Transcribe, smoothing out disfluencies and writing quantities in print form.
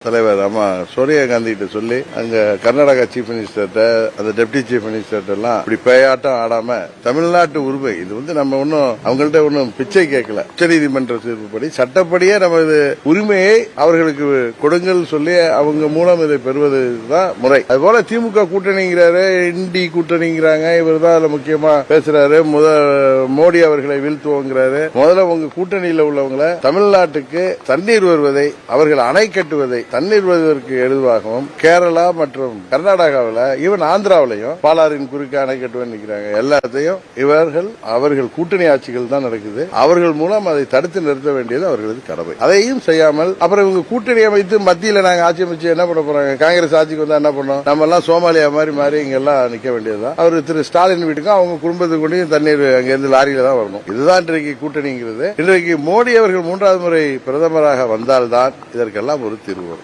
தலைவர் ஆமா சோனியா காந்தி கிட்ட சொல்லி அங்க கர்நாடகா சீஃப் மினிஸ்டர்கிட்ட அந்த டெப்டி சீஃப் மினிஸ்டர் எல்லாம் இப்படி பேயாட்டம் ஆடாம தமிழ்நாட்டு உரிமை இது நம்ம ஒன்னும் அவங்கள்ட்ட ஒன்னும் பிச்சை கேட்கல. உச்சநீதிமன்ற தீர்ப்புப்படி சட்டப்படியே நம்ம இது உரிமையை அவர்களுக்கு கொடுங்கள் சொல்லி அவங்க மூலம் இதை பெறுவதுதான் முறை. அதுபோல திமுக கூட்டணிங்கிறாரு, இந்தி கூட்டணிங்கிறாங்க, இவர் தான் அதுல முக்கியமா பேசுறாரு. மோடி அவர்களை வீழ்த்துவோங்கிறாரு. முதல்ல உங்க கூட்டணியில் உள்ளவங்களை தமிழ்நாட்டுக்கு தண்ணீர் வருவதை அவர்கள் அணை கட்டுவதை தண்ணீர் வருவதற்கு எதுவாகவும் கேரளா மற்றும் கர்நாடகாவில் ஈவன் ஆந்திராவிலையும் பாலாறின் குறுக்க அணை கட்டுவேன் நிற்கிறாங்க. எல்லாத்தையும் அவர்கள் கூட்டணி ஆட்சிகள் தான் நடக்குது. அவர்கள் மூலம் அதை தடுத்து நிறுத்த வேண்டியது அவர்களது கடமை. அதையும் செய்யாமல் அப்புறம் இவங்க கூட்டணி அமைத்து மத்தியில் நாங்க ஆட்சி அமைச்சு என்ன பண்ண போறாங்க? காங்கிரஸ் ஆட்சிக்கு வந்தா என்ன பண்ணோம்? நம்ம எல்லாம் சோமாலியா மாறி இங்க எல்லாம் நிக்க வேண்டியதுதான். அவர் திரு ஸ்டாலின் வீட்டுக்கும் அவங்க குடும்பத்துக்கு கொண்டு தண்ணீர் அங்கிருந்து லாரியில தான் வரணும். இதுதான் இன்றைக்கு கூட்டணிங்கிறது. இன்றைக்கு மோடி அவர்கள் 3வது முறை பிரதமராக வந்தால்தான் இதற்கெல்லாம் ஒரு தீர்வு.